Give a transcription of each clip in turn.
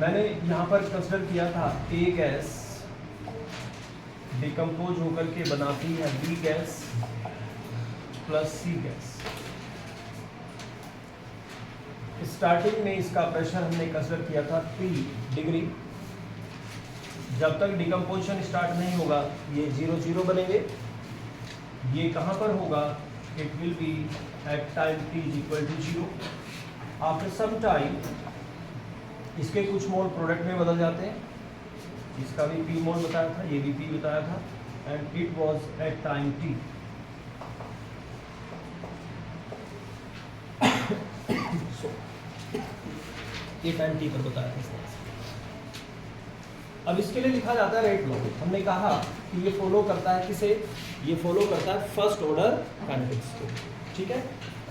मैंने यहाँ पर कंसिडर किया था ए गैस डिकम्पोज होकर के बनाती है बी गैस प्लस सी गैस। स्टार्टिंग में इसका प्रेशर हमने कंसिडर किया था P डिग्री। जब तक डिकम्पोजिशन स्टार्ट नहीं होगा ये 0 0 बनेंगे। ये कहाँ पर होगा? It will be at time t is equal to 0। After some time इसके कुछ मोल प्रोडक्ट में बदल जाते हैं। इसका भी P मोल बताया था, ये भी P बताया था, and it was at time t। ये टाइम t पर बताया था इसने। अब इसके लिए लिखा जाता है रेट लॉ। हमने कहा कि ये फॉलो करता है किसे? ये फॉलो करता है फर्स्ट ऑर्डर काइनेटिक्स को, ठीक है।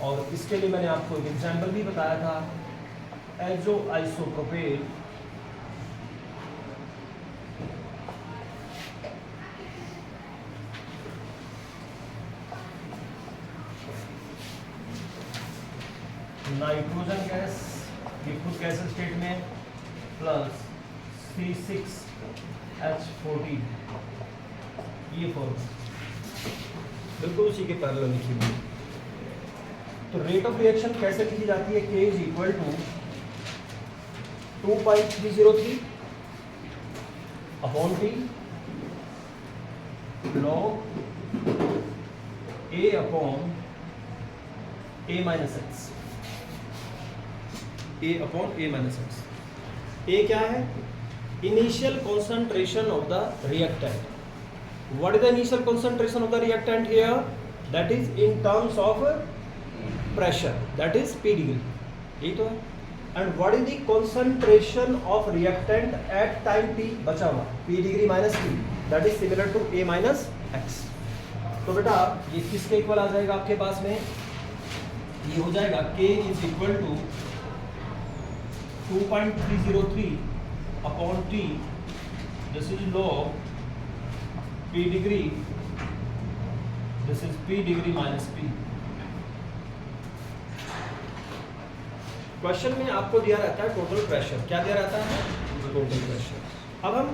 और इसके लिए मैंने आपको एक एग्जांपल भी बताया था, एजो आइसोप्रोपेन नाइट्रोजन गैस, ये खुद गैस स्टेट में, प्लस C6H14, ये फॉर्मूला बिल्कुल उसी के पैरेलल लिखी हुई। तो रेट ऑफ रिएक्शन कैसे लिखी जाती है? K is equal to 2.303 upon T log A upon A minus x, A upon A minus x. A क्या है? Initial concentration of the reactant. What is the initial concentration of the reactant here? That is in terms of pressure, that is P degree. यही तो है। And what is the concentration of reactant at time t बचा हुआ? P degree minus T, that is similar to A minus X. तो बेटा ये किसके equal आ जाएगा आपके पास में? ये हो जाएगा K is equal to 2.303 upon T, this is log P degree, this is P degree minus P। Question में आपको दिया रहता है टोटल प्रेशर। क्या दिया रहता है? Total pressure. अब हम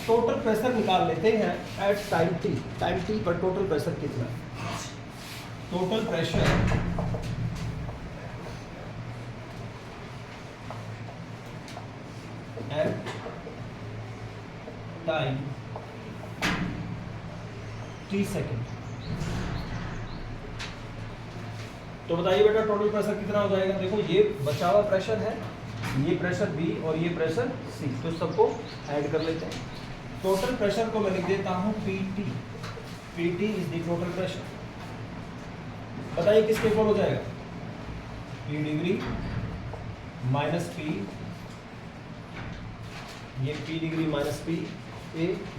टोटल प्रेशर निकाल लेते हैं at time t। Time t पर टोटल प्रेशर कितना है? Total pressure at time t second. तो बताइए बेटा टोटल प्रेशर कितना हो जाएगा? देखो ये बचा हुआ प्रेशर है, ये प्रेशर B और ये प्रेशर C, तो सबको ऐड कर लेते हैं। टोटल प्रेशर को मैं लिख देता हूँ PT। PT is the total pressure. बताइए किसके इक्वल हो जाएगा? P डिग्री माइनस P, ये P degree minus P A,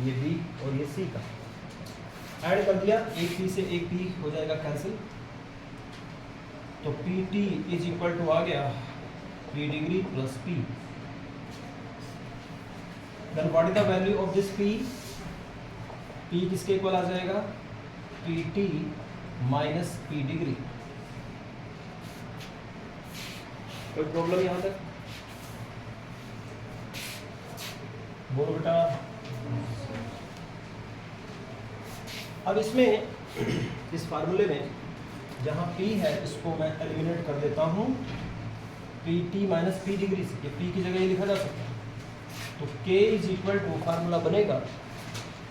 ये B और ये C का ऐड कर दिया। एक P से एक P हो जाएगा कैंसिल, तो PT इज इक्वल टू आ गया P degree plus P। Then what is the value of this P? P किसके इक्वल आ जाएगा? PT minus P degree. कोई प्रॉब्लम यहाँ तक? बोलो बेटा। अब इसमें इस फार्मूले में जहाँ P है इसको मैं एलिमिनेट कर देता हूँ PT माइनस P डिग्री से। ये P की जगह ये लिखा जा सकता है। तो K is equal to formula बनेगा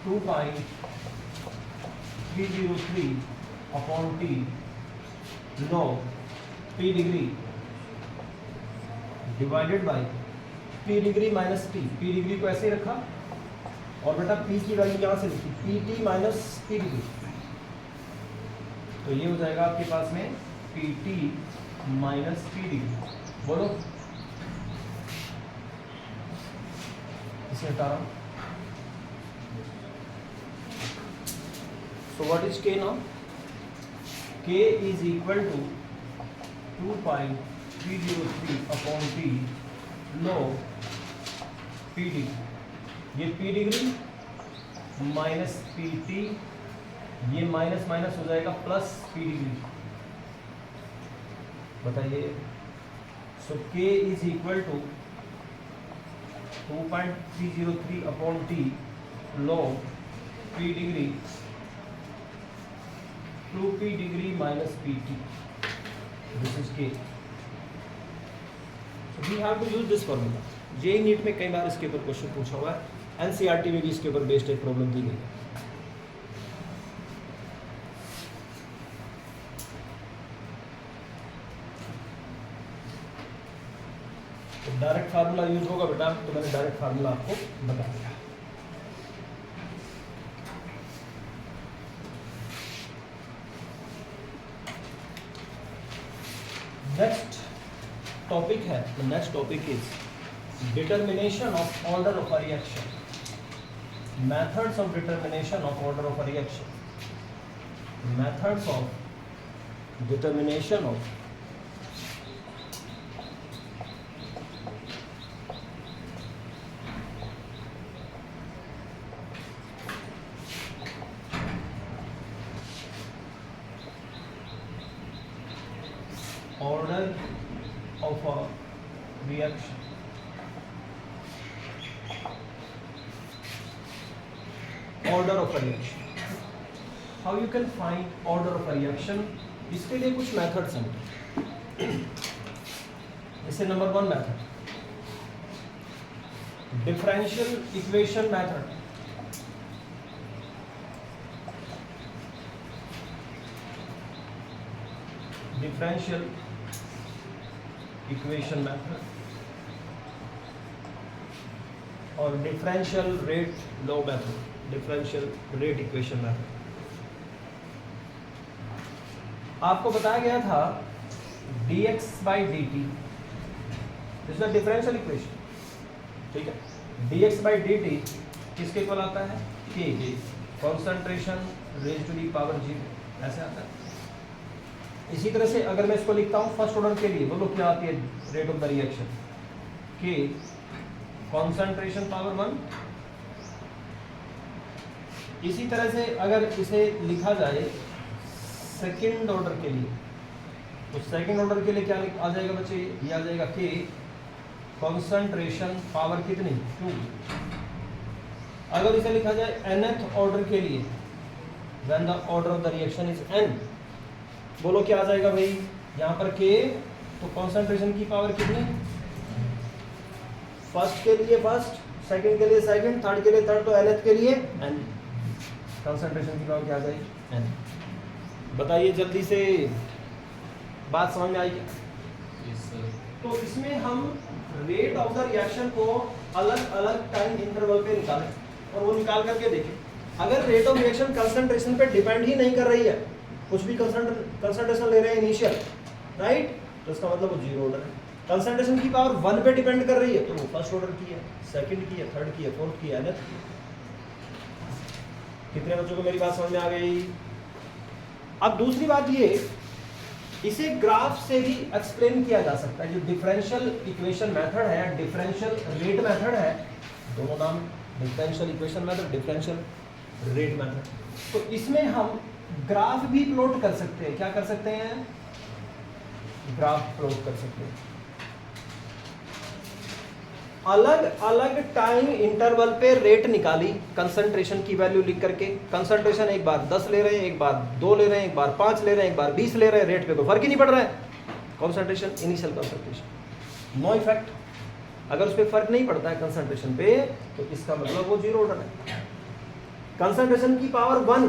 2.303 upon T log P degree divided by P degree minus T। P degree को ऐसे ही रखा और बेटा P की वैल्यू यहाँ से लिखी PT माइनस P डिग्री। तो ये हो जाएगा आपके पास में PT माइनस P डिग्री। बोलो इसे हटा रहा हूँ। So what is K now? K is equal to 2.303 upon T log P degree. ये P डिग्री माइनस PT, ये माइनस माइनस हो जाएगा प्लस P डिग्री। बताइए। So K is equal to 2.303 upon T log p degree 2p degree minus pt, this is k. So we have to use this formula. JEE NEET में कई बार इसके ऊपर question पूछा हुआ है, एनसीईआरटी में भी इसके ऊपर बेस्ड एक प्रॉब्लम दी गई है. तो डायरेक्ट फार्मूला यूज होगा बेटा, तो मैंने डायरेक्ट फार्मूला आपको बता दिया. नेक्स्ट टॉपिक है, the next topic is determination of order of a reaction. Methods of determination of order of a reaction. Methods of determination of order of a reaction. Order of a reaction. How you can find order of a reaction? इसके लिए कुछ methods हैं. जैसे number 1 method, differential equation method. Differential equation method और differential rate law method. Differential rate equation method. आपको बताया गया था dx by D T is the differential equation. ठीक है, dx बाई डी टी किसके इक्वल आता है? k. Concentration raise to the power 0, ऐसे आता है. इसी तरह से अगर मैं इसको लिखता हूं फर्स्ट ऑर्डर के लिए, बोलो क्या आती है rate of the reaction? k concentration power 1. इसी तरह से अगर इसे लिखा जाए सेकंड ऑर्डर के लिए, तो सेकंड ऑर्डर के लिए क्या आ जाएगा बच्चे? ये आ जाएगा k कॉन्सेंट्रेशन पावर कितनी? 2. अगर इसे लिखा जाए nth ऑर्डर के लिए, when the order of the reaction is n, बोलो क्या आ जाएगा भाई? यहाँ पर k, तो कॉन्सेंट्रेशन की पावर कितनी? फर्स्ट के लिए फर्स्ट, सेकंड के लिए सेकंड, थर्ड के लिए थर्ड, तो nth के लिए n. कॉन्सेंट्रेशन की पावर क्या आ जाएगी? n. बताइए जल्दी से, बात समझ में आई क्या? Yes, sir. तो इसमें हम रेट ऑफ द रिएक्शन को अलग अलग टाइम इंटरवल पे निकालें और वो निकाल करके देखें. अगर रेट ऑफ रिएक्शन कंसंट्रेशन पे डिपेंड ही नहीं कर रही है, कुछ भी कंसंट्रेशन ले रहे हैं इनिशियल, राइट, तो इसका मतलब वो जीरो ऑर्डर है. कंसंट्रेशन की पावर 1 पे डिपेंड कर रही है, तो वो फर्स्ट ऑर्डर की है, सेकंड की है, थर्ड की है, फोर्थ की है, nth की. कितने बच्चों को मेरी बात समझ में आ गई? अब दूसरी बात ये, इसे ग्राफ से भी एक्सप्लेन किया जा सकता है. जो डिफरेंशियल इक्वेशन मेथड है, डिफरेंशियल रेट मेथड है, दोनों नाम, differential equation method, differential rate method. तो इसमें हम ग्राफ भी प्लॉट कर सकते हैं. क्या कर सकते हैं? ग्राफ प्लॉट कर सकते हैं. अलग अलग टाइम इंटरवल पे रेट निकाली, कंसंट्रेशन की वैल्यू लिख करके. कंसंट्रेशन एक बार 10 ले रहे हैं, एक बार 2 ले रहे हैं, एक बार 5 ले रहे हैं, एक बार 20 ले रहे हैं, रेट पे कोई फर्क ही नहीं पड़ रहा है. Concentration, initial concentration, no effect. अगर उस पर फर्क नहीं पड़ता है कंसंट्रेशन पे, तो इसका मतलब वो जीरो ऑर्डर है. कंसंट्रेशन की पावर 1,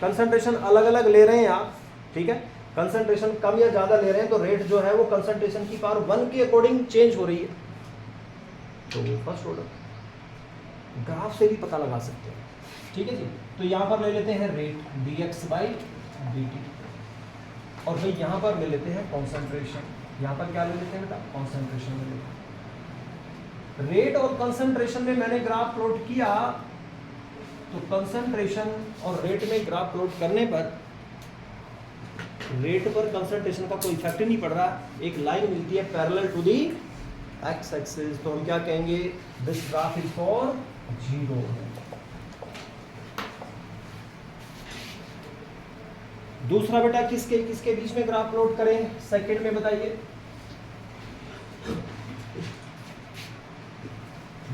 कंसंट्रेशन अलग अलग ले रहे हैं आप, ठीक है, कंसंट्रेशन कम या ज्यादा ले रहे हैं, तो रेट जो है वो कंसंट्रेशन की पावर 1 के अकॉर्डिंग चेंज हो रही है, तो वो फर्स्ट ऑर्डर. ग्राफ से भी पता लगा सकते हैं. ठीक है जी. तो यहाँ पर ले लेते हैं रेट dx बाई dt, और भाई यहाँ पर ले लेते हैं कॉन्सेंट्रेशन. यहाँ पर क्या ले लेते हैं बेटा? कॉन्सेंट्रेशन ले लेते हैं. रेट और कंसंट्रेशन में मैंने ग्राफ प्लॉट किया, तो कंसंट्रेशन और रेट में ग्राफ प्लॉट करने पर रेट पर कंसंट्रेशन का कोई इफेक्ट नहीं पड़ रहा. एक लाइन मिलती है parallel to the X axis, तो हम क्या कहेंगे? This graph is for zero. दूसरा बेटा किसके किसके बीच में ग्राफ प्लॉट करें सेकंड में बताइए?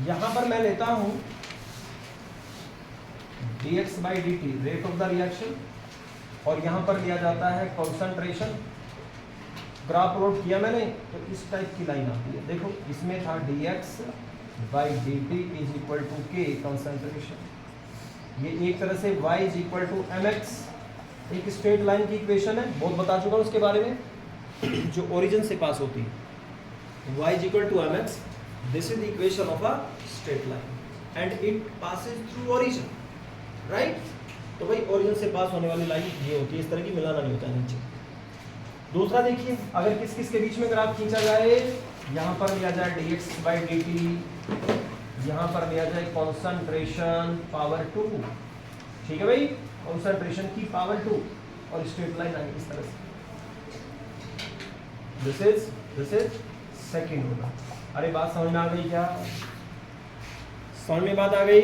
यहां पर मैं लेता हूं dx by dt rate of the reaction, और यहां पर लिया जाता है कॉन्सेंट्रेशन। ग्राफ प्लॉट किया मैंने तो इस टाइप की लाइन आती है, देखो इसमें था dx by dt is equal to k concentration, ये एक तरह से y is equal to mx, एक स्ट्रेट लाइन की इक्वेशन है, बहुत बता चुका हूं उसके बारे में, जो ओरिजिन से पास होती है। y is equal to mx, this is the equation of a straight line and it passes through origin, right. तो भाई ओरिजिन से पास होने वाली लाइन ये होती है, इस तरह की मिलाना नहीं होता नीचे। दूसरा देखिए, अगर किस किस के बीच में ग्राफ खींचा जाए, यहाँ पर लिया जाए dx by dt, यहाँ पर लिया जाए कॉन्सेंट्रेशन पावर 2, ठीक है भाई, कॉन्सेंट्रेशन की पावर 2, और स्ट्रेट लाइन आएगी इस तरह से। दिस इज सेकंड होगा। अरे बात समझ में आ गई क्या? समझ में बात आ गई?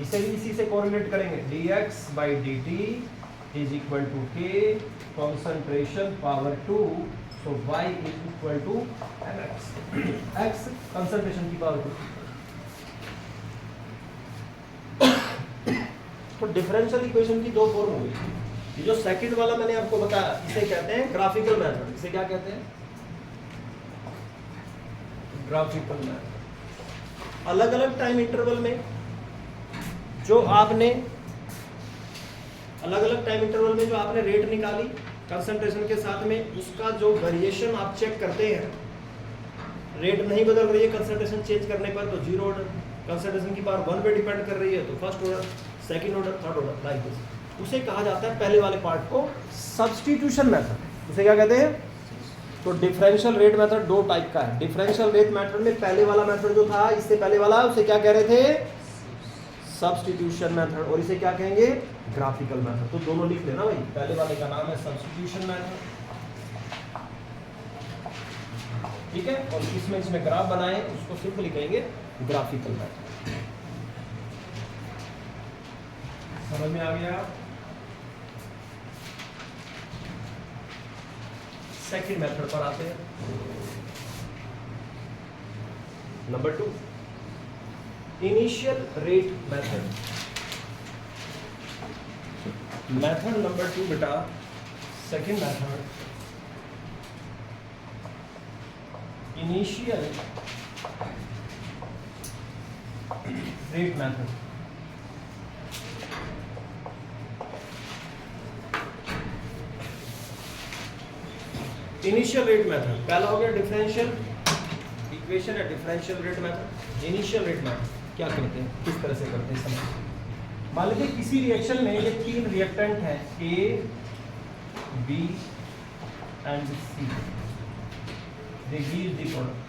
इसे भी इसी से कोरिलेट करेंगे, dx by dt is equal to k concentration power 2, so y is equal to mx, x concentration की पावर 2। तो डिफरेंशियल इक्वेशन की दो फॉर्म हुई। ये जो सेकंड वाला मैंने आपको बताया, इसे कहते हैं ग्राफिकल मेथड। इसे क्या कहते हैं? Graphical method. अलग अलग टाइम इंटरवल में जो आपने रेट निकाली कंसंट्रेशन के साथ में, उसका जो वेरिएशन आप चेक करते हैं, रेट नहीं बदल रही है कंसंट्रेशन चेंज करने पर, तो जीरो ऑर्डर, कंसंट्रेशन की पावर 1 पे डिपेंड कर रही है तो first order, second order, third order, like this. उसे कहा जाता है पहले वाले पार्ट को सब्स्टिट्यूशन मेथड। उसे क्या कहते हैं? तो डिफरेंशियल रेट मेथड दो टाइप का है। डिफरेंशियल रेट मेथड में पहले वाला मेथड जो था, इससे पहले वाला, उसे क्या कह रहे थे? सब्स्टिट्यूशन मेथड, और इसे क्या कहेंगे? Graphical method. तो दोनों लिख लेना भाई, पहले वाले का नाम है सब्स्टिट्यूशन मेथड, ठीक है, और इसमें ग्राफ बनाए उसको सिंपली कहेंगे ग्राफिकल मेथड। समझ में आ गया? सेकंड मेथड पर आते हैं, number 2, initial rate method. Method number 2 बेटा, second method, initial rate method. Initial rate method पहला हो गया डिफरेंशियल इक्वेशन या differential rate method. Initial rate method क्या करते हैं, किस तरह से करते हैं समझ। मान लीजिए किसी रिएक्शन में ये तीन रिएक्टेंट हैं, A, B and C, they give the product.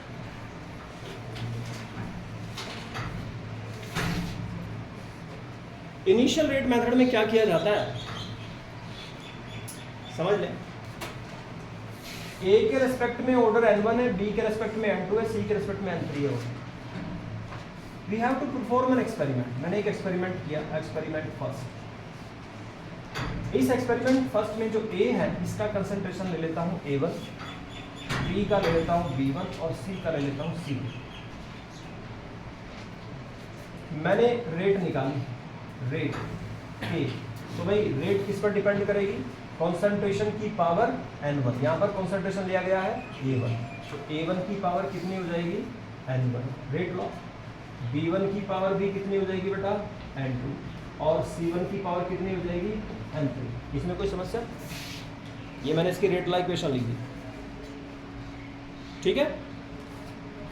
Initial rate method में क्या किया जाता है, समझ लें। ए के रेस्पेक्ट में ऑर्डर n1 है, बी के रेस्पेक्ट में n2 है, सी के रेस्पेक्ट में n3 है। We have to perform an experiment. मैंने एक एक्सपेरिमेंट किया, एक्सपेरिमेंट फर्स्ट। इस एक्सपेरिमेंट फर्स्ट में जो ए है, इसका कंसंट्रेशन ले लेता हूं A1, बी का ले लेता हूं B1 और सी का ले लेता हूं C। मैंने रेट निकाली, रेट A। तो भाई रेट किस पर डिपेंड करेगी? कॉन्सेंट्रेशन की पावर n1। यहाँ पर कॉन्सेंट्रेशन लिया गया है A1, तो A1 की पावर कितनी हो जाएगी? n1। रेट लो। B1 की पावर भी कितनी हो जाएगी बेटा? n2। और C1 की पावर कितनी हो जाएगी? n3। इसमें कोई समस्या? ये मैंने इसकी रेट ला इक्वेशन लिख दी, ठीक है।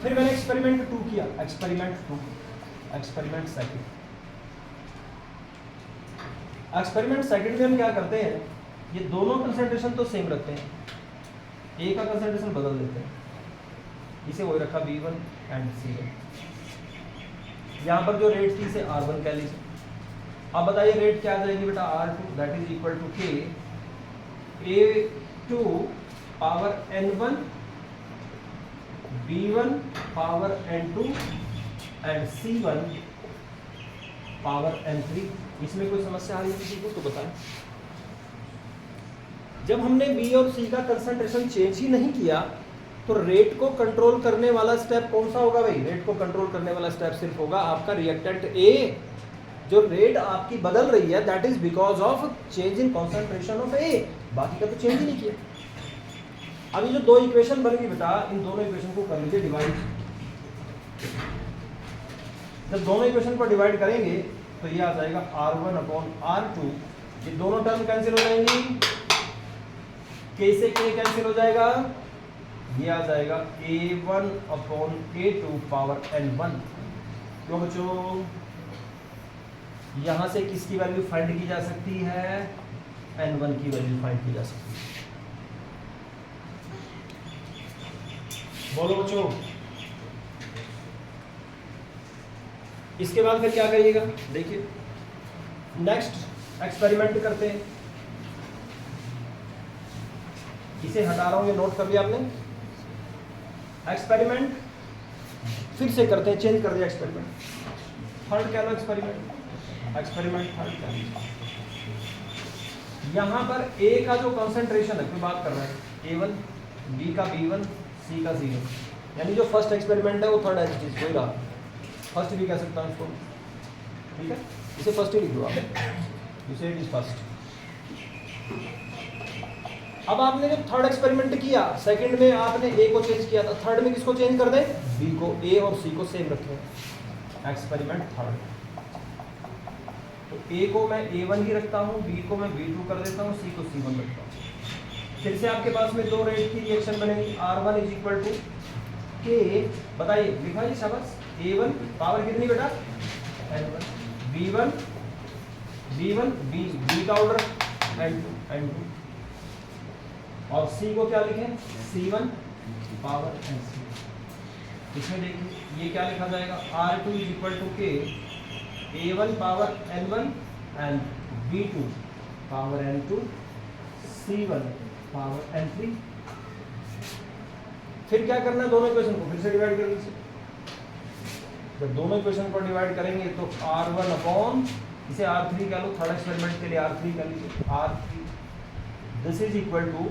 फिर मैंने एक्सपेरिमेंट 2 किया, experiment 2, experiment second. Experiment second में हम क्या करते हैं, ये दोनों कंसंट्रेशन तो सेम रखते हैं, ए का कंसंट्रेशन बदल देते हैं, इसे वही रखा B1 एंड C1। यहाँ पर जो रेट थी इसे R1 कह लीजिए। अब बताइए रेट क्या आ जाएगी बेटा? R2, that is equal to K A2 power N1 B1 power N2 and C1 power N3। इसमें कोई समस्या आ रही है किसी को तो बताएं। जब हमने B और C का कंसंट्रेशन चेंज ही नहीं किया तो रेट को कंट्रोल करने वाला स्टेप कौन सा होगा भाई? रेट को कंट्रोल करने वाला स्टेप सिर्फ होगा आपका रिएक्टेंट ए। जो रेट आपकी बदल रही है that is because of change in concentration of A, बाकी का तो चेंज ही नहीं किया। अभी जो दो इक्वेशन बन गई बेटा, इन दोनों इक्वेशन को कर लीजिए डिवाइड। जब दोनों इक्वेशन को डिवाइड करेंगे तो ये आ जाएगा R1/R2, ये दोनों टर्म कैंसिल हो जाएंगी, k से k कैंसिल हो जाएगा, ये आ जाएगा A1/A2 पावर n1। क्यों बच्चों? यहां से किसकी वैल्यू फाइंड की जा सकती है? n1 की वैल्यू फाइंड की जा सकती है। बोलो बच्चों। इसके बाद फिर क्या करिएगा? देखिए नेक्स्ट एक्सपेरिमेंट करते हैं। इसे हटा रहा हूं, ये नोट कर लिया आपने। एक्सपेरिमेंट फिर से करते हैं, चेंज कर दिया एक्सपेरिमेंट। थर्ड कह लो एक्सपेरिमेंट थर्ड कह लो। यहां पर ए का जो कंसंट्रेशन है, कोई बात कर रहा है A1, बी का B1, सी का C1, यानी जो फर्स्ट एक्सपेरिमेंट है वो थर्ड एच कोई रहा, फर्स्ट भी कह सकता हूँ इसको, ठीक है? इसे फर्स्ट ही लिख दो आप, इसे इट इज फर्स्ट। अब आपने जब थर्ड एक्सपेरिमेंट किया, सेकंड में आपने ए को चेंज किया था, थर्ड में किसको चेंज कर दें? बी को। ए और सी को सेम रखें। एक्सपेरिमेंट थर्ड, तो ए को मैं A1 ही रखता हूँ, बी को मैं B2 कर देता हूँ, सी को C1 रखता हूँ। फिर से आपके पास में दो रेट की रिएक्शन बनेगी। R1 इज इक्वल टू के, बताइए लिखा जी शाबाश। A1 पावर कितनी बेटा? n1, B1 B का ऑर्डर n2 और C को क्या लिखें? C1 power n3। इसमें देखिए ये क्या लिखा जाएगा? R2 इज इक्वल टू के A1 power n1 and B2 power n2, C1 power n3। फिर क्या करना है? दोनों इक्वेशन को फिर से डिवाइड कर लीजिए। जब दोनों इक्वेशन को डिवाइड करेंगे तो R1 अपॉन, इसे R3 कह लो, थर्ड एक्सपेरिमेंट के लिए R3 कह लीजिए, R3 this is equal to,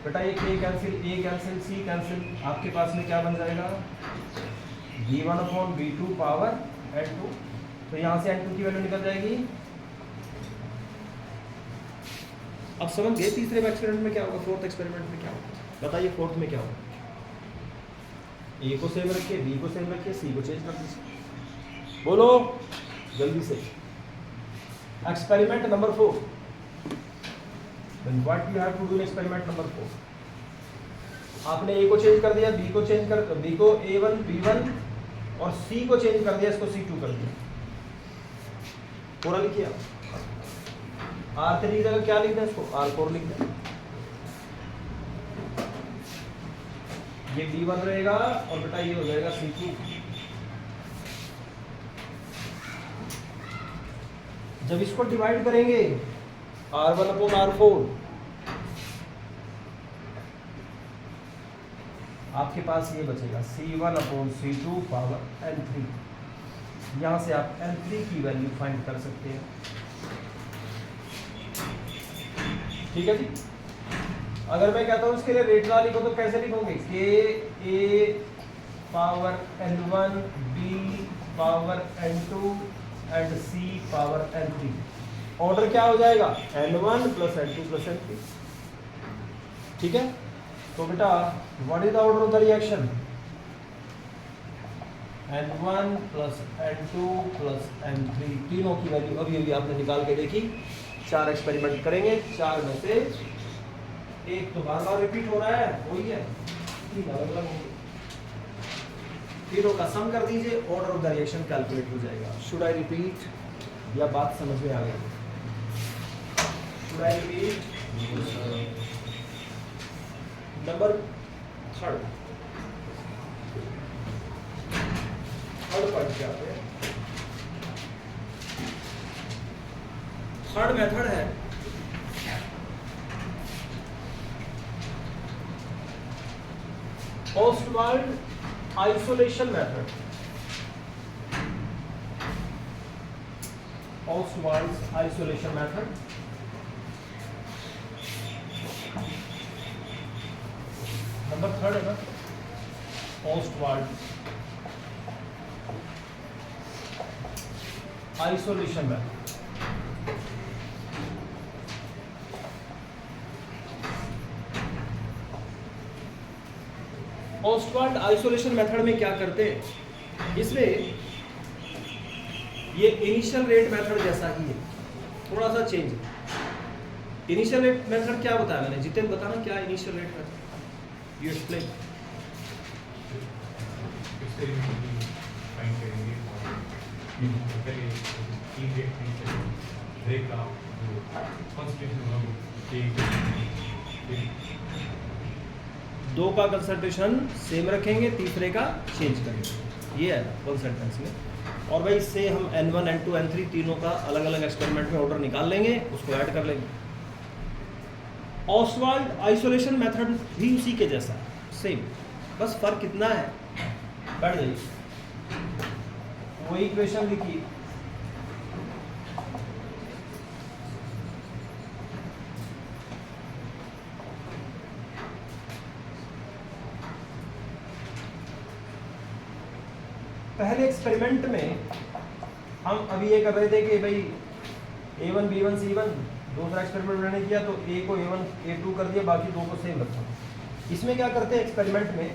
बेटा ये K cancel, A cancel, C cancel, आपके पास में क्या बन जाएगा? B1 upon B2 power n2। तो यहाँ से n2 की वैल्यू निकल जाएगी। अब समझ गए तीसरे एक्सपेरिमेंट में क्या होगा, फोर्थ एक्सपेरिमेंट में क्या होगा? बताइए फोर्थ में क्या होगा? ए को सेम रखिए, बी को सेम रखिए, सी को चेंज कर दीजिए। बोलो जल्दी से। Experiment number 4। Then what you have to do in experiment number 4? आपने ए को चेंज कर दिया, बी को चेंज कर, बी को A1 B1 और सी को चेंज कर दिया, इसको C2 कर दिया। पूरा लिखिए। R3 की जगह क्या लिखना है? इसको R4 लिखना है। ये B1 रहेगा और बेटा ये हो जाएगा C2। जब इसको डिवाइड करेंगे R1 अपॉन R4, आपके पास ये बचेगा C1 upon C2 power n3। यहां से आप n3 की वैल्यू फाइंड कर सकते हैं। ठीक है जी। अगर मैं कहता हूं इसके लिए रेट लॉ लिखो तो कैसे लिखोगे? K A power n1 B power n2 and C power n3। Order क्या हो जाएगा? n1 plus n2 plus n3। ठीक है। तो बेटा what is the order of the reaction? n1 plus n2 plus n3। तीनों की वैल्यू अभी अभी आपने निकाल के देखी। 4 एक्सपेरिमेंट करेंगे, 4 में से एक तो बार बार रिपीट हो रहा है, वही है, 3 अलग अलग होंगे। तीनों का सम कर दीजिए, order of the reaction calculate हो जाएगा। शुड आई रिपीट या बात समझ में आ गई? Should I repeat? Number third point क्या है? थर्ड मेथड है Ostwald isolation method. Ostwald's isolation method. Number third है ना? Ostwald isolation method. Ostwald isolation method में क्या करते हैं, इसमें ये इनिशियल रेट मेथड जैसा ही है, थोड़ा सा चेंज है। इनिशियल रेट मेथड क्या बताया मैंने, जितेंद्र बताना क्या initial rate method, you explain. दो का कंसंट्रेशन सेम रखेंगे, तीसरे का चेंज करेंगे, ये है वन सेंटेंस में। और भाई इससे हम N1, N2, N3 तीनों का अलग अलग एक्सपेरिमेंट में ऑर्डर निकाल लेंगे, उसको ऐड कर लेंगे। ऑस्वाल्ड आइसोलेशन मेथड भी उसी के जैसा सेम, बस फर्क कितना है, बैठ जाइए वही इक्वेशन लिखिए। पहले एक्सपेरिमेंट में हम अभी ये कर रहे थे कि भाई A1 B1 C1, दूसरा एक्सपेरिमेंट मैंने किया तो A को A1 A2 कर दिया, बाकी दो को सेम रखा। इसमें क्या करते हैं एक्सपेरिमेंट में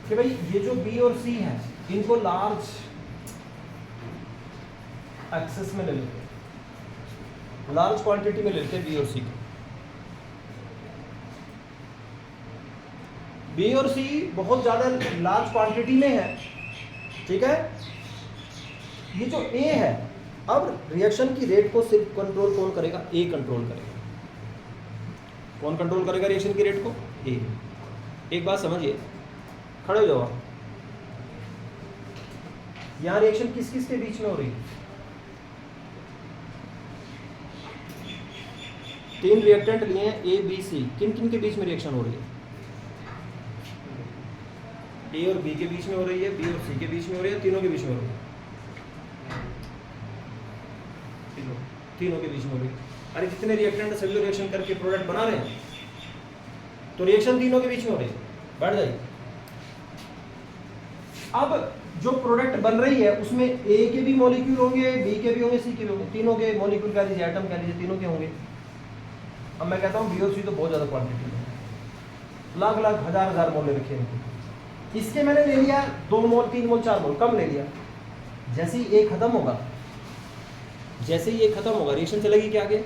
कि भाई ये जो B और C है इनको लार्ज एक्सेस में ले लेते हैं, लार्ज क्वांटिटी में लेते हैं B और C को। B और C बहुत ज़्यादा लार्ज क्वांटिटी में है, ठीक है। ये जो A है, अब रिएक्शन की रेट को सिर्फ कंट्रोल कौन करेगा, A कंट्रोल करेगा। कौन कंट्रोल करेगा रिएक्शन की रेट को, A। एक बात समझिए, खड़े हो जाओ आप। यहां रिएक्शन किस किस के बीच में हो रही है, तीन रिएक्टेंट लिए हैं A B C, किन किन के बीच में रिएक्शन हो रही है, A और B के बीच में हो रही है, B और C के बीच में हो रही है, तीनों के बीच में हो रही है, तीनों के बीच में हो रही है। अरे जितने रिएक्टेंट सभी रिएक्शन करके प्रोडक्ट बना रहे हैं, तो रिएक्शन तीनों के बीच में हो रही है, बैठ जाइए। अब जो प्रोडक्ट बन रही है उसमें A के भी मॉलिक्यूल होंगे, B के भी होंगे, C के भी होंगे, तीनों के मॉलिक्यूल कह लीजिए, एटम कह लीजिए, तीनों के होंगे। अब मैं कहता हूँ B और C तो बहुत ज़्यादा क्वांटिटी में, लाख लाख हजार हजार मोल ले रखे हैं। इसके मैंने ले लिया 2 मोल 3 मोल 4 मोल, कम ले लिया। जैसे ही A खत्म होगा, जैसे ही A खत्म होगा रिएक्शन चलेगी क्या आगे,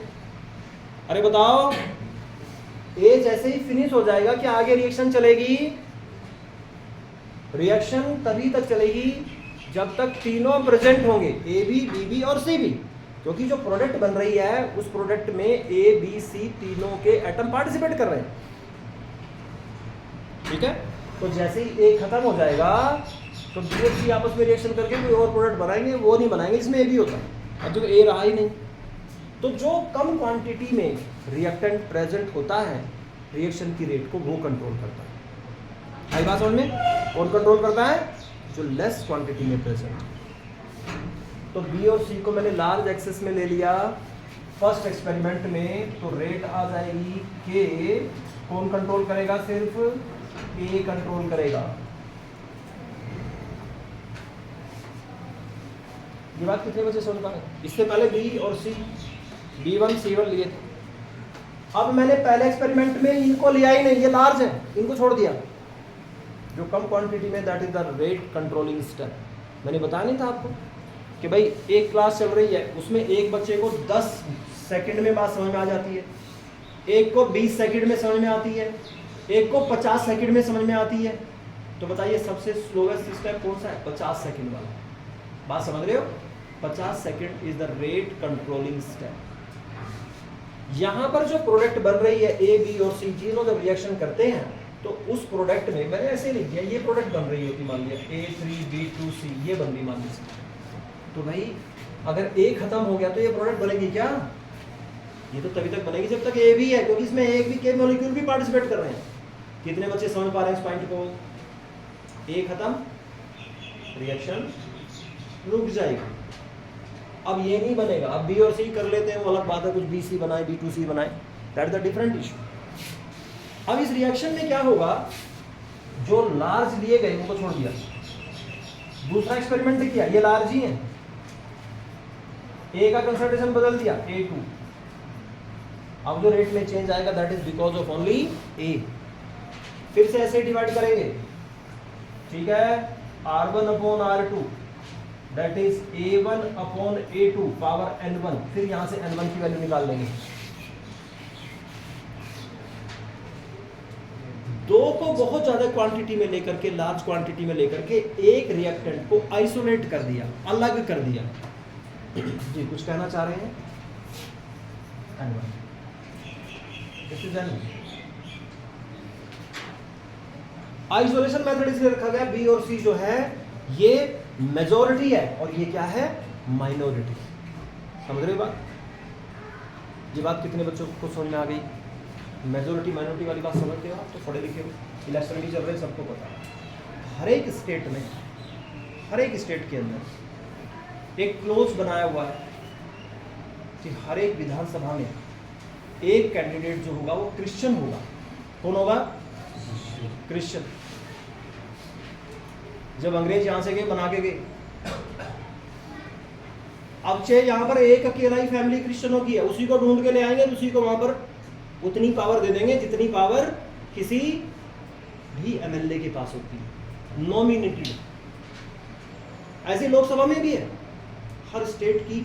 अरे बताओ। A जैसे ही फिनिश हो जाएगा क्या आगे रिएक्शन चलेगी, रिएक्शन तभी तक चलेगी जब तक तीनों प्रेजेंट होंगे, A भी B भी और C भी, क्योंकि जो प्रोडक्ट बन रही है उस प्रोडक्ट में A B C तीनों के एटम पार्टिसिपेट कर रहे हैं, ठीक है। तो जैसे ही A खत्म हो जाएगा तो B और C आपस में रिएक्शन करके कोई और प्रोडक्ट बनाएंगे, वो नहीं बनाएंगे जिसमें A भी होता है। अब जो A रहा ही नहीं, तो जो कम क्वांटिटी में रिएक्टेंट प्रेजेंट होता है रिएक्शन की रेट को वो कंट्रोल करता है। आई बात समझ में, कौन कंट्रोल करता है, जो लेस क्वांटिटी में प्रेजेंट। तो B और C को मैंने लार्ज एक्सेस में ले लिया फर्स्ट एक्सपेरिमेंट में, तो रेट आ जाएगी K, कौन कंट्रोल करेगा, सिर्फ A कंट्रोल करेगा। ये बात कितने बजे समझ पा रहे हैं। इससे पहले B और C B1 C1 लिए थे, अब मैंने पहले एक्सपेरिमेंट में इनको लिया ही नहीं, ये लार्ज है, इनको छोड़ दिया। जो कम क्वांटिटी में, that is the rate controlling step. मैंने बताया नहीं था आपको कि भाई एक क्लास चल रही है, उसमें एक बच्चे को 10 सेकंड में बात समझ में आ जाती है, एक को 20 सेकंड में समझ में आती है, एक को 50 सेकंड में समझ में आती है। तो बताइए सबसे स्लोवेस्ट स्टेप कौन सा है, 50 सेकंड वाला। बात समझ रहे हो, 50 second is the rate controlling step. यहां पर जो प्रोडक्ट बन रही है A B और C, तीनों जब रिएक्शन करते हैं तो उस प्रोडक्ट में, मैंने ऐसे लिख दिया, ये प्रोडक्ट बन रही होती, मान लिया A3B2C, ये बन रही मान लीजिए। तो भाई अगर A खत्म हो गया तो ये प्रोडक्ट बनेगी क्या, ये तो तभी तक बनेगी जब तक A भी है, क्योंकि इसमें एक भी के मॉलिक्यूल भी पार्टिसिपेट कर रहे हैं। कितने बच्चे समझ पा रहे हैं इस पॉइंट को, A खत्म, रिएक्शन रुक जाएगी। अब ये नहीं बनेगा, अब B और C कर लेते हैं, वो अलग बात है, कुछ BC बनाए B2C बनाए, that is the different issue. अब इस रिएक्शन में क्या होगा, जो लार्ज लिए गए उनको छोड़ दिया। दूसरा एक्सपेरिमेंट किया, ये लार्ज ही है, ए का कंसंट्रेशन बदल दिया A2, अब जो रेट में चेंज आएगा that is because of only A. फिर से ऐसे डिवाइड करेंगे, ठीक है, R1 upon R2 that is A1 upon A2 power N1, फिर यहां से N1 की वैल्यू निकाल लेंगे। दो को बहुत ज्यादा क्वांटिटी में लेकर के, लार्ज क्वांटिटी में लेकर के एक रिएक्टेंट को आइसोलेट कर दिया, अलग कर दिया। जी कुछ कहना चाह रहे हैं? N1 this is N1। Isolation method इसलिए रखा गया, बी और सी जो है ये मेजॉरिटी है और ये क्या है, माइनॉरिटी। समझ रहे हो बात? ये बात कितने बच्चों को समझ में आ गई? मेजॉरिटी माइनॉरिटी वाली बात समझते हो आप? तो पढ़े लिखे हो, इलेक्शन भी चल रहे, सबको पता है। हर एक स्टेट में, हर एक स्टेट के अंदर एक क्लोज बनाया हुआ है कि हर एक विधानसभा में एक कैंडिडेट जो होगा वो क्रिश्चियन होगा। कौन होगा? क्रिश्चियन। जब अंग्रेज यहां से गए बना के गए, अब चाहे यहां पर एक अकेला ही फैमिली क्रिश्चियनों की है, उसी को ढूंढ के ले आएंगे, उसी को वहां पर उतनी पावर दे देंगे जितनी पावर किसी भी एमएलए के पास होती है, नॉमिनेटेड। ऐसी लोकसभा में भी है, हर स्टेट की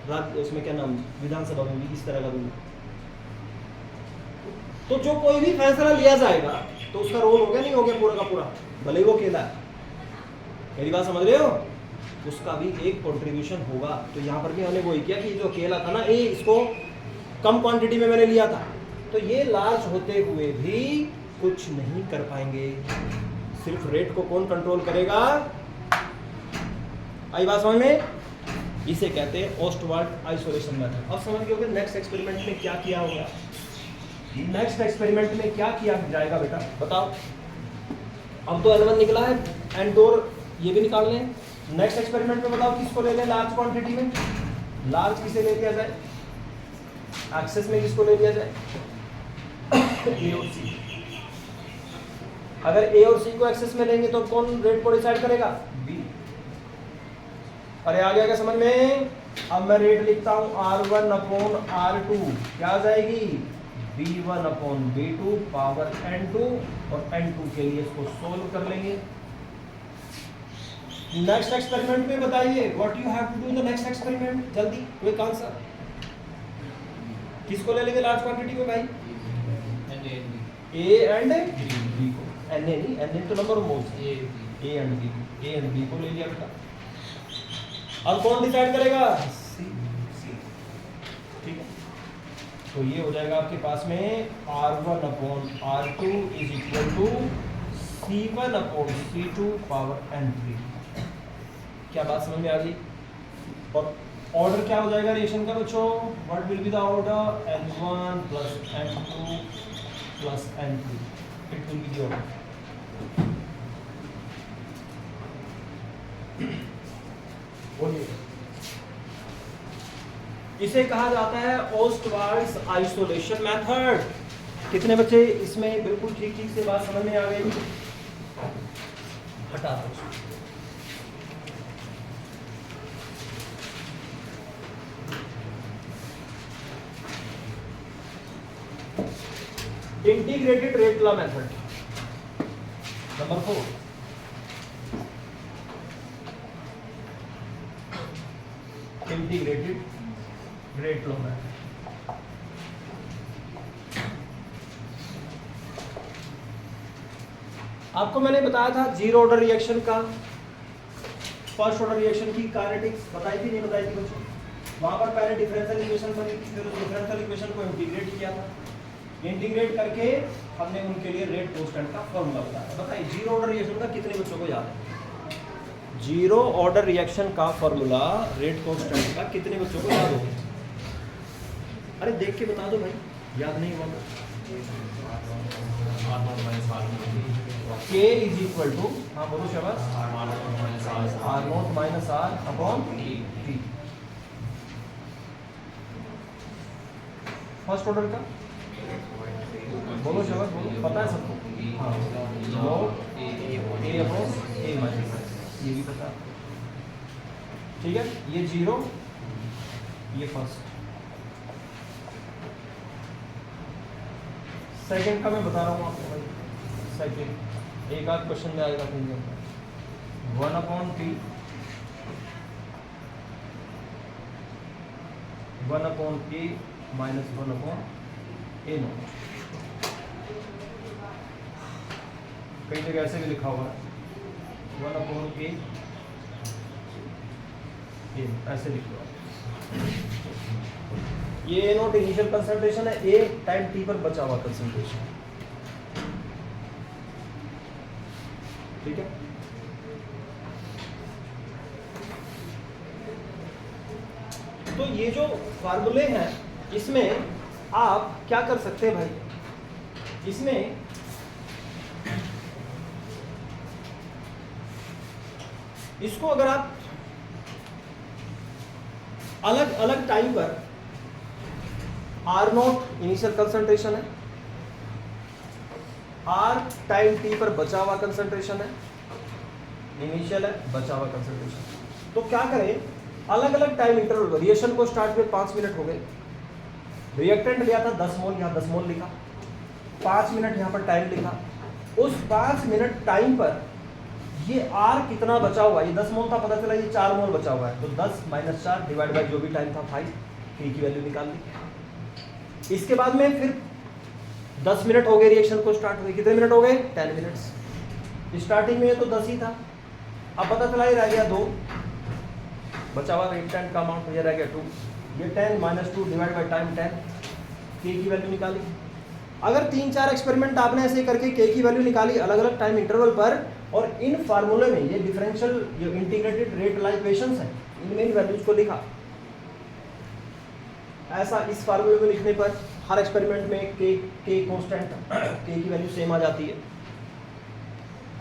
राज्य उसमें क्या नाम, विधानसभा में भी इस तरह का रूल। तो जो कोई भी फैसला लिया जाएगा तो उसका रोल हो गया, नहीं हो गया पूरा का पूरा, भले ही वो अकेला है। मेरी बात समझ रहे हो? उसका भी एक कंट्रीब्यूशन होगा। तो यहाँ पर भी हमने वही किया कि जो अकेला था ना, ये इसको कम क्वांटिटी में मैंने लिया था, तो ये लार्ज होते हुए भी कुछ नहीं कर पाएंगे। सिर्फ रेट को कौन कंट्रोल करेगा? आई बात समझ में? इसे कहते हैं ओस्टवाल्ड आइसोलेशन मेथड। अब समझ गए नेक्स्ट एक्सपेरिमेंट में क्या किया होगा? नेक्स्ट एक्सपेरिमेंट में क्या किया जाएगा बेटा बताओ? अब तो N1 निकला है, N2 ये भी निकाल लें। नेक्स्ट एक्सपेरिमेंट में बताओ किसको ले लें लार्ज क्वांटिटी में? लार्ज किसे ले लिया जाए? एक्सेस में किसको ले लिया जाए? A और C। अगर A और C को एक्सेस में लेंगे तो कौन रेट को डिसाइड करेगा? B। अरे आ गया क्या समझ में? अब मैं रेट लिखता हूं R1 अपॉन R2, क्या आ जाएगी? B1 upon B2 power N2, और N2 के लिए इसको सोल्व कर लेंगे। नेक्स्ट एक्सपेरिमेंट में बताइए what you have to do in the next experiment, जल्दी क्विक आंसर। किसको ले लेंगे लार्ज क्वांटिटी में भाई? A एंड B को। Na नहीं, Na तो number of moles, A and B को ले लिया बेटा। अब कौन डिसाइड करेगा? C। ठीक है, तो ये हो जाएगा आपके पास में R1 upon R2 is equal to C1 upon C2 power N3। क्या बात समझ में आ गई? और ऑर्डर क्या हो जाएगा रिएक्शन का बच्चों? What will be the order? N1 plus N2 plus N3, it will be the order. इसे कहा जाता है ओस्टवाल्ड्स आइसोलेशन मेथड। कितने बच्चे इसमें बिल्कुल ठीक ठीक से बात समझ में आ गई? हटा दो। Integrated rate law method number 4। Integrated rate law method. आपको मैंने बताया था जीरो ऑर्डर रिएक्शन का, फर्स्ट ऑर्डर रिएक्शन की काइनेटिक्स बताई थी, नहीं बताई थी बच्चों? वहां पर पहले डिफरेंशियल इक्वेशन बनी थी, फिर उस डिफरेंशियल इक्वेशन को इंटीग्रेट किया था। इंटीग्रेट करके हमने उनके लिए रेट कांस्टेंट का फॉर्मूला बताया। बताइए जीरो ऑर्डर रिएक्शन का कितने बच्चों को याद है? जीरो ऑर्डर रिएक्शन का फॉर्मूला रेट कांस्टेंट का कितने बच्चों को याद होगा? अरे देख के बता दो भाई, याद नहीं हुआ K इज इक्वल टू, हाँ बोलो शाबाश, R0 minus R upon T। First order का बोलो शबक बोलो, पता है सबको? हाँ, नोट ए अपॉन ए माइनस, ये भी पता, ठीक है। ये 0, ये फर्स्ट। सेकंड का मैं बता रहा हूँ आपको भाई, सेकंड एक आध क्वेश्चन में आएगा कहीं 1/t 1/a minus 1/a note, कई जगह ऐसे भी लिखा हुआ है 1/a, ऐसे लिखा हुआ है। ये ए नोट इनिशियल कंसंट्रेशन है, ए टाइम टी पर बचा हुआ कंसंट्रेशन, ठीक है। तो ये जो फार्मूले हैं इसमें आप क्या कर सकते हैं भाई, इसमें इसको अगर आप अलग अलग टाइम पर, आर नोट इनिशियल कंसंट्रेशन है, आर टाइम टी पर बचा हुआ कंसंट्रेशन है, इनिशियल है बचा हुआ कंसंट्रेशन, तो क्या करें, अलग अलग टाइम इंटरवल, रिएक्शन को स्टार्ट में 5 मिनट हो गए, रिएक्टेंट लिया था 10 मोल, यहाँ 10 मोल लिखा, 5 मिनट यहाँ पर टाइम लिखा, उस 5 मिनट टाइम पर ये आर कितना बचा हुआ है, ये 10 मोल था, पता चला ये 4 मोल बचा हुआ है, तो 10 - 4 डिवाइड बाई जो भी टाइम था 5, के की वैल्यू निकाल ली। इसके बाद में फिर 10 मिनट हो गए रिएक्शन को स्टार्ट हुए, कितने मिनट हो गए, 10 मिनट्स। स्टार्टिंग में ये तो 10 ही था, अब पता चला ये रह गया 2, बचा हुआ रिएक्टेंट का अमाउंट ये रह गया 2, ये 10 - 2 डिवाइड बाई टाइम 10, के की वैल्यू निकाली। अगर 3-4 एक्सपेरिमेंट आपने ऐसे करके के की वैल्यू निकाली अलग अलग टाइम इंटरवल पर, और इन फार्मूले में ये डिफरेंशियल, ये इंटीग्रेटेड रेट ला इक्वेशंस हैं, इनमें इन वैल्यूज को लिखा, ऐसा इस फार्मूले में लिखने पर हर एक्सपेरिमेंट में के कांस्टेंट, के की वैल्यू सेम आ जाती है।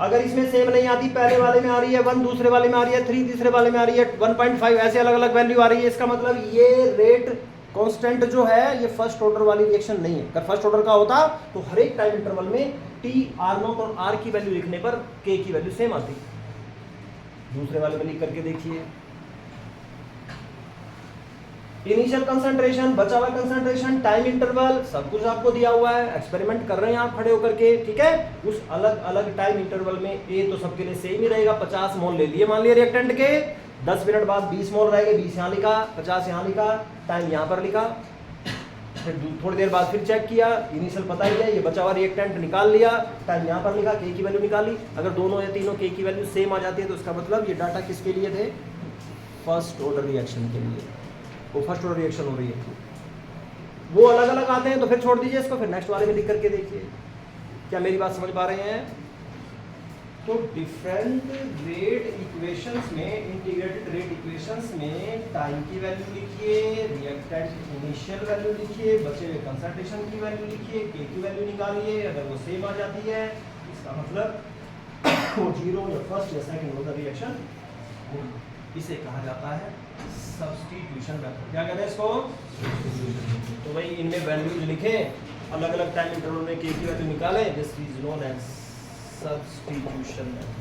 अगर इसमें सेम नहीं आती, पहले वाले में आ रही है 1, दूसरे वाले में आ रही है 3, तीसरे वाले में आ रही है 1.5, ऐसे अलग अलग वैल्यू आ रही है, इसका मतलब ये रेट कांस्टेंट जो है ये फर्स्ट ऑर्डर वाली रिएक्शन नहीं है। अगर फर्स्ट ऑर्डर का होता तो हर एक टाइम इंटरवल में टी, आर नॉट और आर की वैल्यू लिखने पर के की वैल्यू सेम आती। दूसरे वाले में लिख करके देखिए, इनिशियल कंसंट्रेशन, बचा हुआ कंसंट्रेशन, टाइम इंटरवल, सब कुछ आपको दिया हुआ है, एक्सपेरिमेंट कर रहे हैं आप खड़े होकर के, ठीक है। उस अलग अलग टाइम इंटरवल में ए तो सबके लिए सेम ही रहेगा, 50 मोल ले लिए मान लिया रिएक्टेंट के, 10 मिनट बाद 20 मोल रहेंगे, 20 यहाँ लिखा, 50 यहाँ लिखा, टाइम यहाँ पर लिखा, फिर थोड़ी देर बाद फिर चेक किया, इनिशियल पता ही है, ये बचा हुआ रिएक्टेंट निकाल लिया, टाइम यहाँ पर लिखा, के की वैल्यू निकाली। अगर दोनों या तीनों के की वैल्यू सेम आ जाती है तो उसका मतलब ये डाटा किसके लिए थे, फर्स्ट ऑर्डर रिएक्शन के लिए, वो फर्स्ट ऑर्डर रिएक्शन हो रही है। वो अलग अलग आते हैं तो फिर छोड़ दीजिए इसको, फिर नेक्स्ट वाले में लिख करके देखिए। क्या मेरी बात समझ पा रहे हैं? तो डिफरेंट रेट इक्वेशंस में, इंटीग्रेटेड रेट इक्वेशंस में टाइम की वैल्यू लिखिए, रिएक्टेंट इनिशियल वैल्यू लिखिए, बचे हुए कंसंट्रेशन की वैल्यू लिखिए, के की वैल्यू निकालिए। अगर वो सेम आ जाती है इसका मतलब वो जीरो या फर्स्ट या सेकंड ऑर्डर रिएक्शन, इसे कहा जाता है सब्स्टिट्यूशन मेथड। क्या कहते हैं इसको? तो भाई इनमें वैल्यूज लिखें, अलग अलग टाइम इंटरवल में के की वैल्यू निकालें, this is known as substitution method.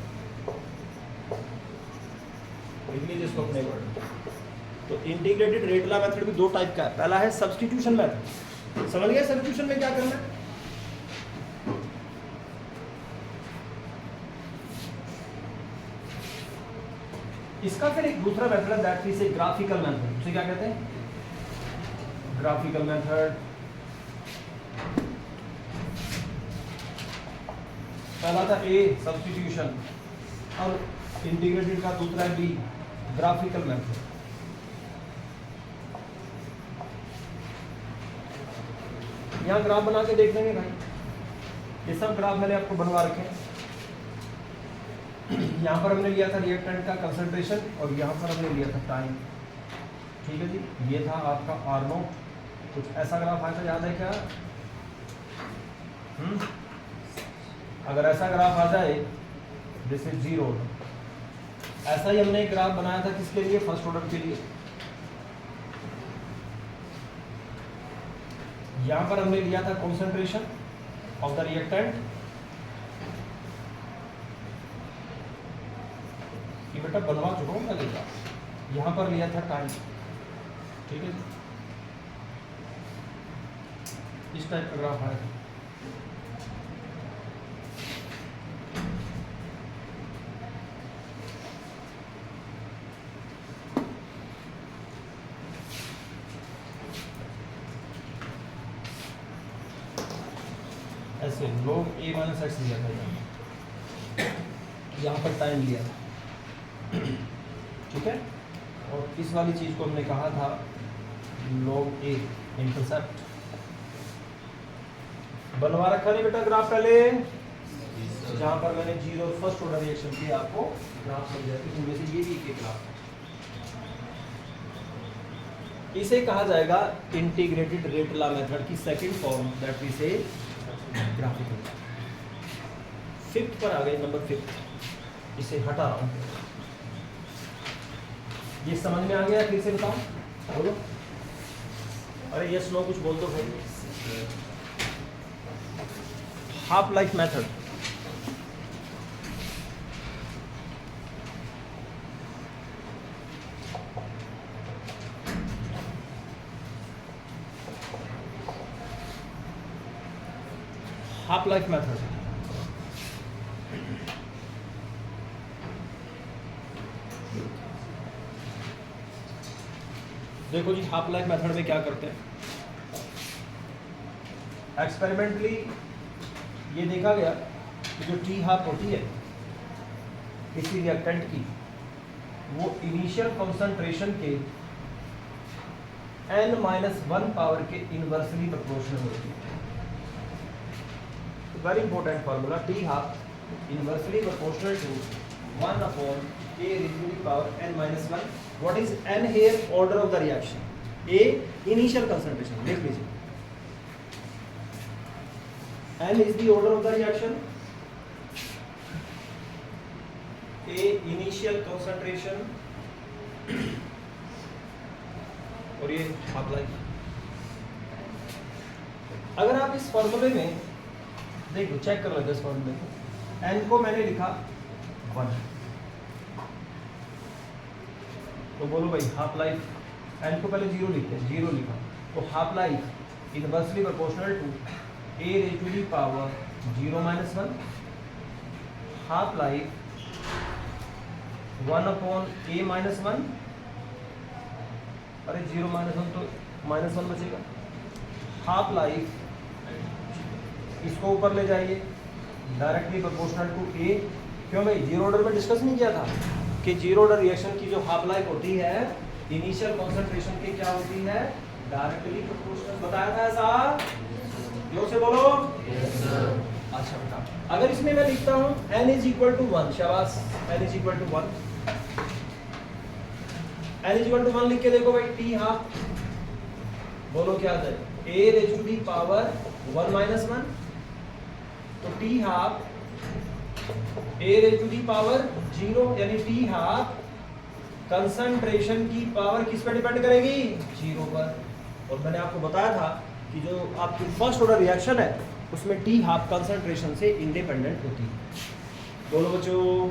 लिख लीजिए इसको अपने वर्ड। तो इंटीग्रेटेड रेट ला मेथड भी दो टाइप का है, पहला है सब्स्टिट्यूशन मेथड। समझ गए सब्स्टिट्यूशन में क्या करना है? इसका फिर एक दूसरा मेथड है, that is a graphical method. उसे क्या कहते हैं? Graphical method. पहला था ए सब्स्टिट्यूशन, और इंटीग्रेटेड का दूसरा है बी ग्राफिकल मेथड। यहाँ ग्राफ बना के देख लेंगे भाई, ये सब ग्राफ मैंने आपको बनवा रखे हैं। यहाँ पर हमने लिया था रिएक्टेंट का कंसंट्रेशन और यहाँ पर हमने लिया था टाइम, ठीक है जी। ये था आपका आर नॉट, कुछ ऐसा ग्राफ आया था, याद है क्या? अगर ऐसा ग्राफ आ जाए, दिस इज जीरो। ऐसा ही हमने एक ग्राफ बनाया था किसके लिए? फर्स्ट ऑर्डर के लिए। यहाँ पर हमने लिया था कंसंट्रेशन ऑफ द रिएक्टेंट ये बेटा बनवा चुका हूँ मैं लिखा, यहाँ पर लिया था टाइम, ठीक है, इस टाइप का ग्राफ आया था। ऐसे log a माइनस एक्स लिया था, यहाँ पर टाइम लिया था, ठीक है। और इस वाली चीज़ को हमने कहा था log a इंटरसेप्ट। बनवा रखा नहीं बेटा ग्राफ पहले, जहाँ पर मैंने जीरो फर्स्ट ऑर्डर रिएक्शन की आपको ग्राफ समझा कि इनमें से ये भी एक ग्राफ। इसे कहा जाएगा इंटीग्रेटेड रेट लॉ मेथड की सेकंड फॉर्म, दैट वी से ग्राफिकल। फिफ्थ पर आ गए, नंबर फिफ्थ, इसे हटा रहा हूं। ये समझ में आ गया? फिर से बताओ, बोलो। अरे यस नो कुछ बोल दो भाई। Half life method, half life method देखो जी, हाफ लाइफ मेथड में क्या करते हैं, एक्सपेरिमेंटली ये देखा गया कि जो टी हाफ होती है किसी रिएक्टेंट की, वो इनिशियल कंसंट्रेशन के n-1 पावर के इनवर्सली प्रोपोर्शनल होती है। Very important formula, T half inversely proportional to 1 upon a raised to the power n-1. What is n here? Order of the reaction. A initial concentration. देख लीजिए, n is the order of the reaction. A initial concentration और ये half life. अगर आप इस फॉर्मूले में देखो, चेक कर लो इस फॉर्मूले को, n को मैंने लिखा 1, तो बोलो भाई हाफ लाइफ, n को पहले 0 लिखते हैं, 0 लिखा, तो half life inversely proportional to a raised to the power 0-1, half life 1 upon a-1, अरे 0-1 तो -1 बचेगा, हाफ लाइफ इसको ऊपर ले जाइए डायरेक्टली प्रोपोर्शनल टू a। क्यों भाई, जीरो ऑर्डर में डिस्कस नहीं किया था कि जीरो ऑर्डर रिएक्शन की जो हाफ लाइफ होती है इनिशियल कंसंट्रेशन की क्या होती है, डायरेक्टली प्रोपोर्शनल, बताया था ऐसा? जोर से बोलो। yes, अच्छा बेटा, अगर इसमें मैं लिखता हूं n इज इक्वल टू 1, शाबाश, n is equal to 1, n is equal to 1 लिख के देखो भाई, टी हाफ बोलो क्या है, a raise to the power 1-1, तो T half a raise to the power 0, यानी टी हाफ कंसंट्रेशन की पावर किस पे डिपेंड करेगी, 0 पर। और मैंने आपको बताया था कि जो आपकी फर्स्ट ऑर्डर रिएक्शन है उसमें टी हाफ कंसंट्रेशन से इंडिपेंडेंट होती है। बोलो बच्चों।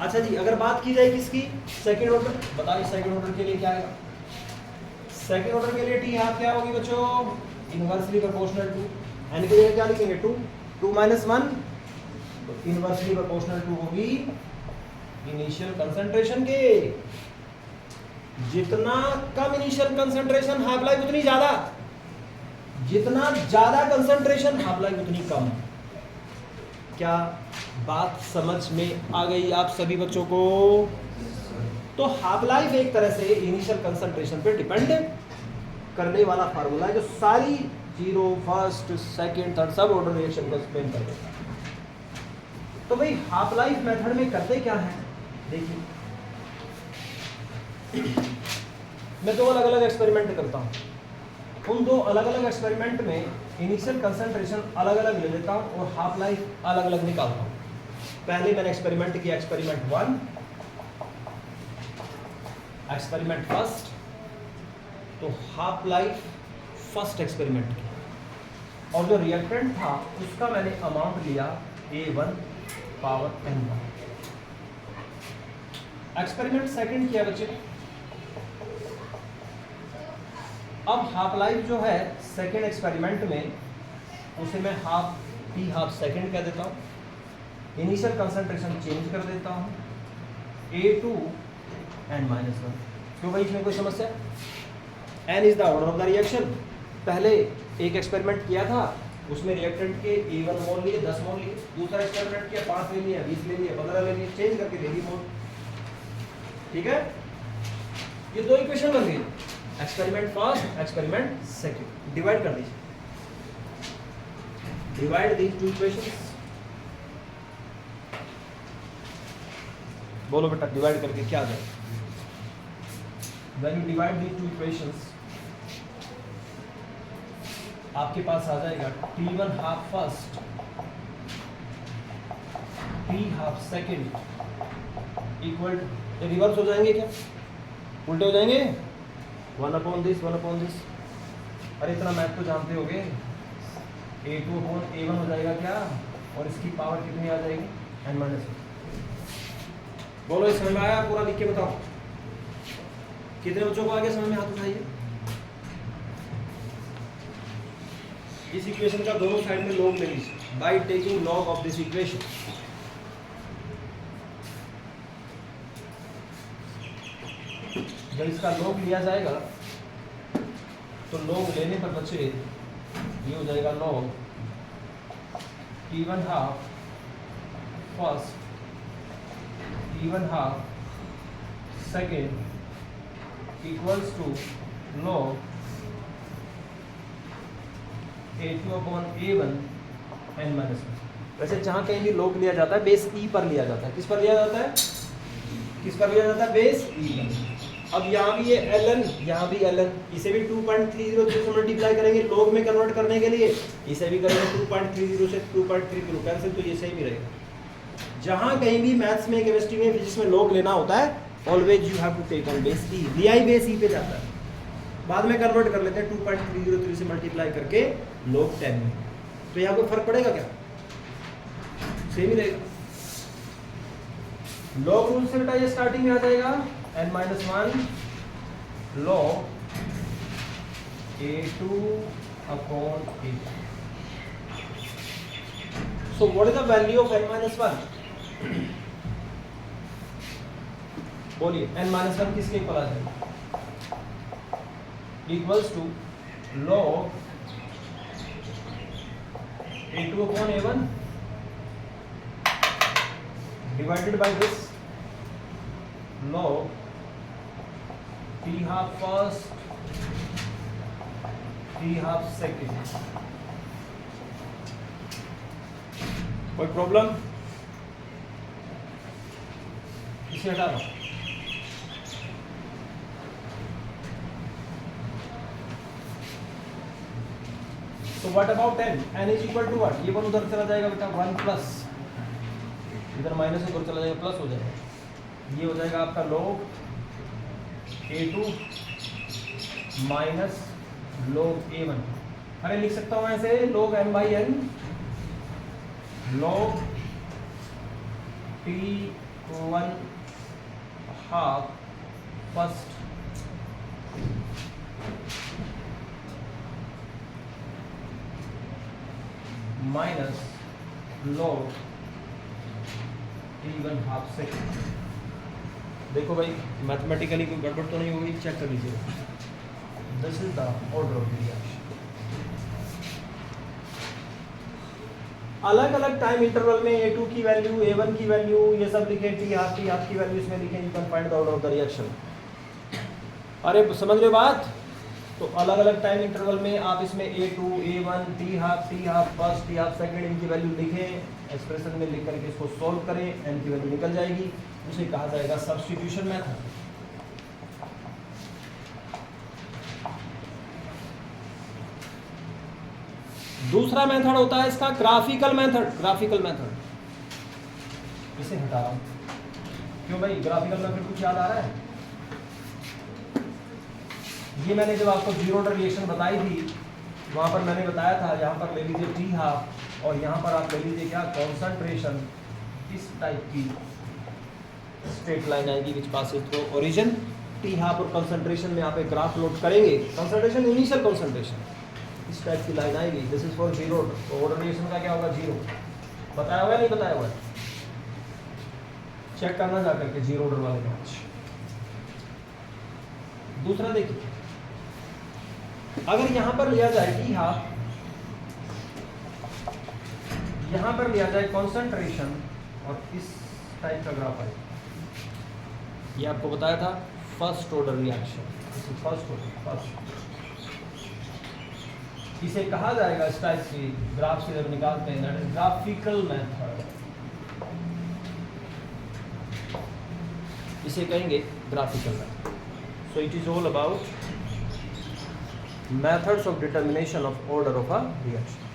अच्छा जी, अगर बात की जाए किसकी, सेकंड ऑर्डर, बताइए सेकंड ऑर्डर के लिए क्या है? सेकंड ऑर्डर के लिए टी हाफ क्या होगी बच्चों, इनवर्सली प्रोपोर्शनल टू, n के लिए क्या लिखेंगे, 2-1, तो इनवर्सली प्रोपोर्शनल टू होगी इनिशियल कंसंट्रेशन के। जितना कम इनिशियल कंसंट्रेशन हाफ लाइफ उतनी ज्यादा, जितना ज्यादा कंसंट्रेशन हाफ लाइफ उतनी कम। क्या बात समझ में आ गई आप सभी बच्चों को? तो हाफ लाइफ एक तरह से इनिशियल कंसंट्रेशन पे डिपेंड करने वाला फार्मूला है जो सारी जीरो, फर्स्ट, सेकंड, थर्ड सब ऑर्डर रिएक्शन को एक्सप्लेन कर देता है। तो भाई हाफ लाइफ मेथड में करते क्या है, देखिए मैं दो अलग अलग एक्सपेरिमेंट करता हूँ, उन दो अलग अलग एक्सपेरिमेंट में इनिशियल कंसंट्रेशन अलग अलग ले लेता हूँ और हाफ लाइफ अलग अलग निकालता हूँ। पहले मैंने एक्सपेरिमेंट किया, एक्सपेरिमेंट 1, एक्सपेरिमेंट फर्स्ट, तो हाफ लाइफ फर्स्ट एक्सपेरिमेंट की, और जो रिएक्टेंट था उसका मैंने अमाउंट लिया A1 power N1। Experiment second किया बच्चे। अब हाफ लाइफ जो है सेकंड एक्सपेरिमेंट में उसे मैं हाफ टी हाफ सेकंड कह देता हूँ। इनिशियल कंसंट्रेशन चेंज कर देता हूँ A2 N-1। क्यों भाई इसमें कोई समस्या? N is the order of the reaction. पहले एक एक्सपेरिमेंट किया था उसमें रिएक्टेंट के A1 मोल लिए 10 मोल लिए, दूसरा एक्सपेरिमेंट किया 5 ले लिया 20 ले लिया 15 ले लिए, चेंज करके ले ली मोल। ठीक है, ये दो इक्वेशन बन गई, experiment first experiment second. Divide कर दीजिए, डिवाइड दीज टू इक्वेशंस। बोलो बेटा डिवाइड करके क्या आ जाएगा? When you divide these two equations, आपके पास आ जाएगा T1 half first T half second equal, ये रिवर्स हो जाएंगे क्या? उल्टे हो जाएंगे? 1/this 1/this। अरे इतना मैथ तो जानते होगे, A2/A1 हो जाएगा क्या? और इसकी पावर कितनी आ जाएगी? N-1। बोलो इस समझ में आया? पूरा लिख के बताओ। कितने बच्चों को आगे समझ में? हाथ उठाइए। इस इक्वेशन का दोनों साइड में लॉग ले लीजिए by taking log of this equation. जब इसका लॉग लिया जाएगा तो लॉग लेने पर बच्चे ये हो जाएगा log T1 half first T1 half second equals to log A2/A1 N-1। वैसे जहाँ कहीं भी log लिया जाता है बेस E पर लिया जाता है। किस पर लिया जाता है? किस पर लिया जाता है? बेस E पर। अब यहाँ भी ये ln, यहाँ भी ln, इसे भी 2.30 से मल्टीप्लाई करेंगे log में कन्वर्ट करने के लिए, इसे भी करेंगे 2.30 से 2.30, कैंसिल, तो ये सही भी रहेगा। जहाँ कहीं भी मैथ्स में, केमिस्ट्री में, फिजिक्स में log लेना होता है always you have to take on base E. li base E पे जाता है, बाद में कन्वर्ट कर लेते हैं 2.303 से मल्टीप्लाई करके log 10 में। तो यहाँ कोई फर्क पड़ेगा क्या? सेम ही रहेगा। log रूल से बेटा ये स्टार्टिंग में आ जाएगा N-1 log A2/A। So what is the value of N-1? बोलिए N-1 किसके इक्वल आ जाएगा? Equals to log A2/A1 divided by this log T half first T half second। कोई प्रॉब्लम? इसे हटा दो। तो what about n? n is equal to what? ये 1 उधर चला जाएगा बेटा, 1 प्लस, इधर माइनस ऊपर चला जाएगा, प्लस हो जाएगा। ये हो जाएगा आपका log A2 minus log A1। अरे लिख सकता हूँ ऐसे log m/n log T1 half first minus log T1 half second. देखो भाई मैथमेटिकली कोई गड़बड़ तो नहीं होगी, चेक कर लीजिए। This is the order of the reaction. अलग अलग टाइम इंटरवल में A2 की वैल्यू, A1 की वैल्यू, ये सब लिखे, T हाफ की वैल्यू इसमें लिखे, you can find the order of the reaction. अरे समझ रहे हो बात? तो अलग अलग टाइम इंटरवल में आप इसमें A2, A1, T half first, T half second, इनकी वैल्यू लिखें, एक्सप्रेशन में लिख करके इसको सॉल्व करें, n की वैल्यू निकल जाएगी। उसे कहा जाएगा सब्स्टिट्यूशन मेथड। दूसरा मेथड होता है इसका ग्राफिकल मेथड। इसे हटा रहा हूं। क्यों भाई ग्राफिकल मेथड कुछ याद आ रहा है? ये मैंने जब आपको जीरो ऑर्डर रिएक्शन बताई थी वहाँ पर मैंने बताया था, यहाँ पर ले लीजिए टी हाफ और यहाँ पर आप ले लीजिए क्या, कॉन्सेंट्रेशन। इस टाइप की स्ट्रेट लाइन आएगी विच passes through origin. T half और कंसंट्रेशन में आप एक ग्राफ लोड करेंगे, कंसंट्रेशन इनिशियल कंसंट्रेशन, इस टाइप की लाइन आएगी। दिस इज फॉर जीरो, तो ऑर्डर रिएक्शन का क्या होगा, जीरो। बताया हुआ है नहीं बताया हुआ है, चेक करना जा करके जीरो ऑर्डर वाले का। दूसरा देखिए, अगर यहां पर लिया जाए टी हाफ, यहां पर लिया जाए कंसंट्रेशन और इस टाइप का ग्राफ आए, ये आपको बताया था first order reaction, first order first, इसे कहा जाएगा इस टाइप की ग्राफ से जब निकालते हैं, दैट इज ग्राफिकल मेथड, इसे कहेंगे graphical method. So it is all about methods of determination of order of a reaction.